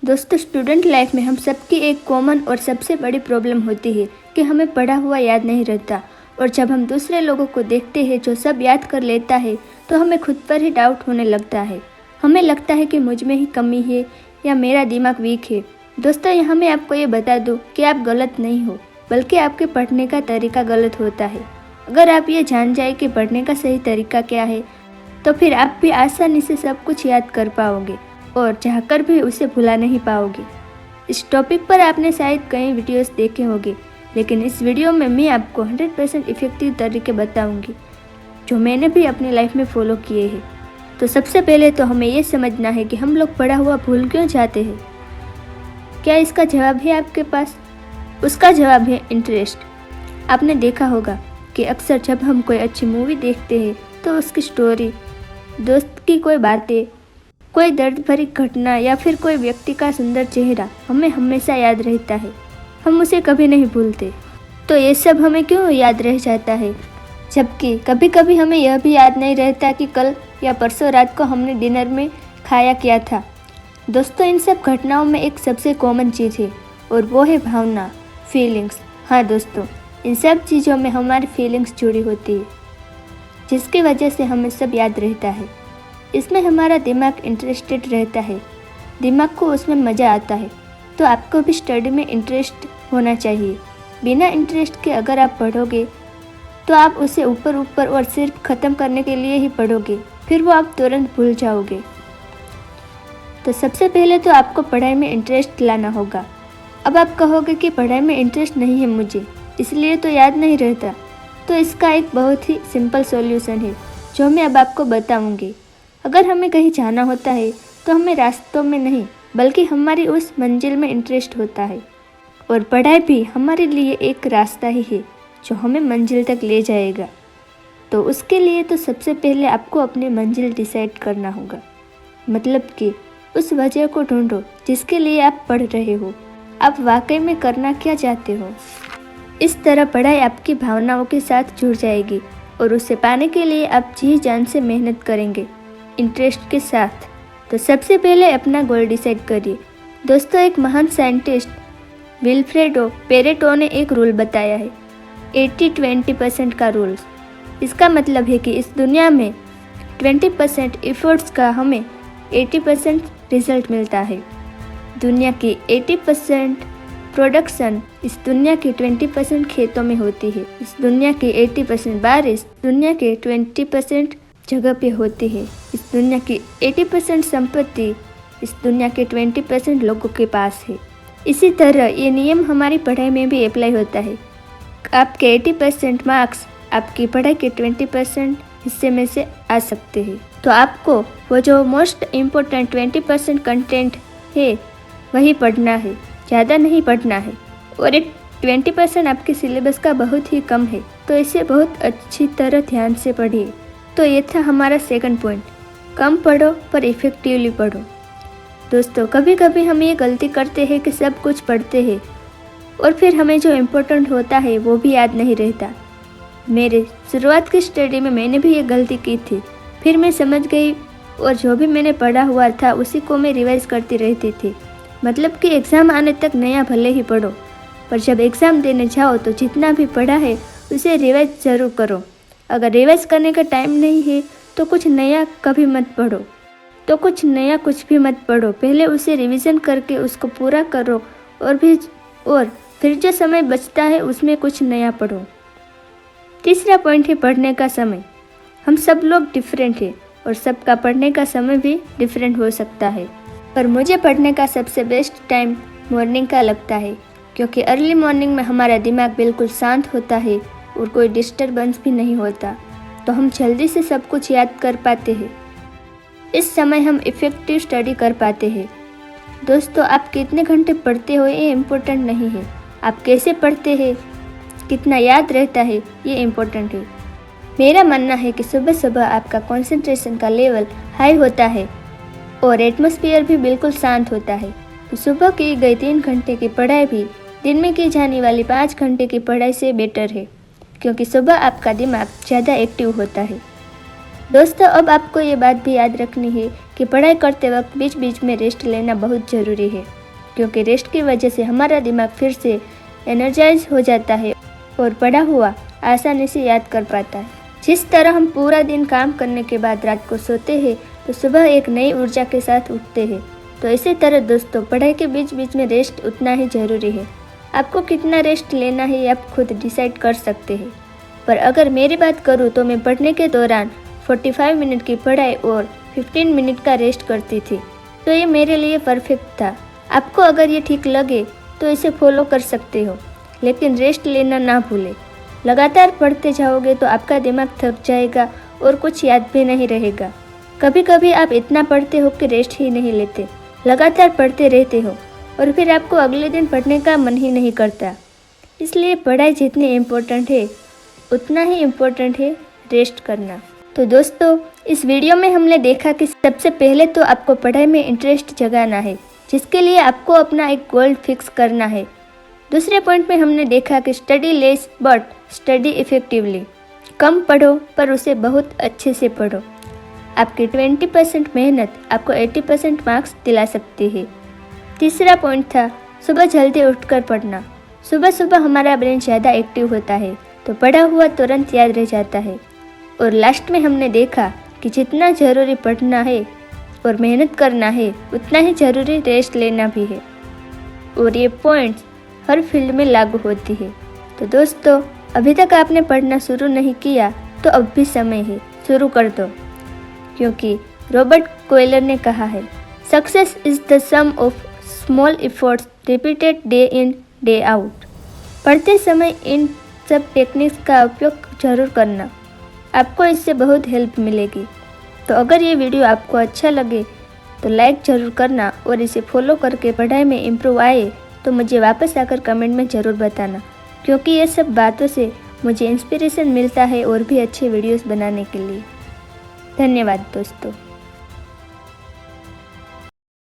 दोस्तों, student life में हम सबकी एक कॉमन और सबसे बड़ी प्रॉब्लम होती है कि हमें पढ़ा हुआ याद नहीं रहता। और जब हम दूसरे लोगों को देखते हैं जो सब याद कर लेता है तो हमें खुद पर ही डाउट होने लगता है। हमें लगता है कि मुझ में ही कमी है या मेरा दिमाग वीक है। दोस्तों, यहाँ मैं आपको ये बता दूँ कि आप गलत नहीं हो, बल्कि आपके पढ़ने का तरीका गलत होता है। अगर आप ये जान जाए कि पढ़ने का सही तरीका क्या है तो फिर आप भी आसानी से सब कुछ याद कर पाओगे और चाहकर भी उसे भुला नहीं पाओगे। इस टॉपिक पर आपने शायद कई वीडियोस देखे होंगे, लेकिन इस वीडियो में मैं आपको 100% इफ़ेक्टिव तरीके बताऊंगी जो मैंने भी अपनी लाइफ में फॉलो किए हैं। तो सबसे पहले तो हमें ये समझना है कि हम लोग पढ़ा हुआ भूल क्यों जाते हैं। क्या इसका जवाब है आपके पास? उसका जवाब है इंटरेस्ट। आपने देखा होगा कि अक्सर जब हम कोई अच्छी मूवी देखते हैं तो उसकी स्टोरी, दोस्त की कोई बातें, कोई दर्द भरी घटना या फिर कोई व्यक्ति का सुंदर चेहरा हमें हमेशा याद रहता है। हम उसे कभी नहीं भूलते। तो ये सब हमें क्यों याद रह जाता है, जबकि कभी कभी हमें यह भी याद नहीं रहता कि कल या परसों रात को हमने डिनर में खाया क्या था। दोस्तों, इन सब घटनाओं में एक सबसे कॉमन चीज़ है और वो है भावना, फीलिंग्स। हाँ दोस्तों, इन सब चीज़ों में हमारी फीलिंग्स जुड़ी होती है, जिसकी वजह से हमें सब याद रहता है। इसमें हमारा दिमाग इंटरेस्टेड रहता है, दिमाग को उसमें मज़ा आता है। तो आपको भी स्टडी में इंटरेस्ट होना चाहिए। बिना इंटरेस्ट के अगर आप पढ़ोगे तो आप उसे ऊपर ऊपर और सिर्फ ख़त्म करने के लिए ही पढ़ोगे, फिर वो आप तुरंत भूल जाओगे। तो सबसे पहले तो आपको पढ़ाई में इंटरेस्ट लाना होगा। अब आप कहोगे कि पढ़ाई में इंटरेस्ट नहीं है मुझे, इसलिए तो याद नहीं रहता। तो इसका एक बहुत ही सिंपल सॉल्यूशन है जो मैं अब आपको बताऊंगी। अगर हमें कहीं जाना होता है तो हमें रास्तों में नहीं बल्कि हमारी उस मंजिल में इंटरेस्ट होता है, और पढ़ाई भी हमारे लिए एक रास्ता ही है जो हमें मंजिल तक ले जाएगा। तो उसके लिए तो सबसे पहले आपको अपनी मंजिल डिसाइड करना होगा, मतलब कि उस वजह को ढूंढो जिसके लिए आप पढ़ रहे हो। आप वाकई में करना क्या चाहते हो। इस तरह पढ़ाई आपकी भावनाओं के साथ जुड़ जाएगी और उसे पाने के लिए आप जी जान से मेहनत करेंगे, इंटरेस्ट के साथ। तो सबसे पहले अपना गोल डिसाइड करिए। दोस्तों, एक महान साइंटिस्ट विल्फ्रेडो पेरेटो ने एक रूल बताया है, 80-20% का रूल। इसका मतलब है कि इस दुनिया में 20% एफर्ट्स का हमें 80% रिजल्ट मिलता है। दुनिया की 80% प्रोडक्शन इस दुनिया की 20% खेतों में होती है। इस दुनिया की 80% बारिश दुनिया के 20% जगह पे होती है। इस दुनिया की 80% संपत्ति इस दुनिया के 20% लोगों के पास है। इसी तरह ये नियम हमारी पढ़ाई में भी अप्लाई होता है। आपके 80% मार्क्स आपकी पढ़ाई के 20% हिस्से में से आ सकते हैं। तो आपको वो जो मोस्ट इम्पोर्टेंट 20% कंटेंट है वही पढ़ना है, ज़्यादा नहीं पढ़ना है। और एक 20% आपके सिलेबस का बहुत ही कम है, तो इसे बहुत अच्छी तरह ध्यान से पढ़िए। तो ये था हमारा सेकंड पॉइंट, कम पढ़ो पर इफ़ेक्टिवली पढ़ो। दोस्तों, कभी कभी हम ये गलती करते हैं कि सब कुछ पढ़ते हैं और फिर हमें जो इम्पोर्टेंट होता है वो भी याद नहीं रहता। मेरे शुरुआत की स्टडी में मैंने भी ये गलती की थी। फिर मैं समझ गई और जो भी मैंने पढ़ा हुआ था उसी को मैं रिवाइज़ करती रहती थी। मतलब कि एग्ज़ाम आने तक नया भले ही पढ़ो, पर जब एग्ज़ाम देने जाओ तो जितना भी पढ़ा है उसे रिवाइज़ ज़रूर करो। अगर रिवाइज़ करने का टाइम नहीं है तो कुछ नया कभी मत पढ़ो। कुछ भी मत पढ़ो, पहले उसे रिवीजन करके उसको पूरा करो और फिर जो समय बचता है उसमें कुछ नया पढ़ो। तीसरा पॉइंट है पढ़ने का समय। हम सब लोग डिफरेंट हैं और सबका पढ़ने का समय भी डिफरेंट हो सकता है, पर मुझे पढ़ने का सबसे बेस्ट टाइम मॉर्निंग का लगता है, क्योंकि अर्ली मॉर्निंग में हमारा दिमाग बिल्कुल शांत होता है और कोई डिस्टर्बेंस भी नहीं होता, तो हम जल्दी से सब कुछ याद कर पाते हैं। इस समय हम इफ़ेक्टिव स्टडी कर पाते हैं। दोस्तों, आप कितने घंटे पढ़ते हो ये इम्पोर्टेंट नहीं है, आप कैसे पढ़ते हैं, कितना याद रहता है ये इम्पोर्टेंट है। मेरा मानना है कि सुबह सुबह आपका कंसंट्रेशन का लेवल हाई होता है और एटमॉस्फेयर भी बिल्कुल शांत होता है। तो सुबह की गई 3 घंटे की पढ़ाई भी दिन में की जाने वाली 5 घंटे की पढ़ाई से बेटर है, क्योंकि सुबह आपका दिमाग ज़्यादा एक्टिव होता है। दोस्तों, अब आपको ये बात भी याद रखनी है कि पढ़ाई करते वक्त बीच बीच में रेस्ट लेना बहुत ज़रूरी है, क्योंकि रेस्ट की वजह से हमारा दिमाग फिर से एनर्जाइज हो जाता है और पढ़ा हुआ आसानी से याद कर पाता है। जिस तरह हम पूरा दिन काम करने के बाद रात को सोते हैं तो सुबह एक नई ऊर्जा के साथ उठते हैं, तो इसी तरह दोस्तों पढ़ाई के बीच बीच में रेस्ट उतना ही ज़रूरी है। आपको कितना रेस्ट लेना है ये आप खुद डिसाइड कर सकते हैं, पर अगर मेरी बात करूँ तो मैं पढ़ने के दौरान 45 मिनट की पढ़ाई और 15 मिनट का रेस्ट करती थी, तो ये मेरे लिए परफेक्ट था। आपको अगर ये ठीक लगे तो इसे फॉलो कर सकते हो, लेकिन रेस्ट लेना ना भूलें। लगातार पढ़ते जाओगे तो आपका दिमाग थक जाएगा और कुछ याद भी नहीं रहेगा। कभी कभी आप इतना पढ़ते हो कि रेस्ट ही नहीं लेते, लगातार पढ़ते रहते हो और फिर आपको अगले दिन पढ़ने का मन ही नहीं करता। इसलिए पढ़ाई जितनी इम्पोर्टेंट है उतना ही इम्पोर्टेंट है रेस्ट करना। तो दोस्तों इस वीडियो में हमने देखा कि सबसे पहले तो आपको पढ़ाई में इंटरेस्ट जगाना है, जिसके लिए आपको अपना एक गोल फिक्स करना है। दूसरे पॉइंट में हमने देखा कि study less but study effectively, कम पढ़ो पर उसे बहुत अच्छे से पढ़ो। आपकी 20% मेहनत आपको 80% मार्क्स दिला सकती है। तीसरा पॉइंट था सुबह जल्दी उठकर पढ़ना। सुबह सुबह हमारा ब्रेन ज़्यादा एक्टिव होता है, तो पढ़ा हुआ तुरंत याद रह जाता है। और लास्ट में हमने देखा कि जितना ज़रूरी पढ़ना है और मेहनत करना है उतना ही ज़रूरी रेस्ट लेना भी है, और ये पॉइंट्स हर फील्ड में लागू होती है। तो दोस्तों अभी तक आपने पढ़ना शुरू नहीं किया तो अब भी समय है, शुरू कर दो, क्योंकि रॉबर्ट कोयलर ने कहा है success is the sum of small efforts repeated day in day out. पढ़ते समय इन सब टेक्निक्स का उपयोग जरूर करना, आपको इससे बहुत हेल्प मिलेगी। तो अगर ये वीडियो आपको अच्छा लगे तो लाइक ज़रूर करना और इसे फॉलो करके पढ़ाई में इम्प्रूव आए तो मुझे वापस आकर कमेंट में ज़रूर बताना, क्योंकि ये सब बातों से मुझे इंस्पिरेशन मिलता है और भी अच्छे वीडियोस बनाने के लिए। धन्यवाद दोस्तों।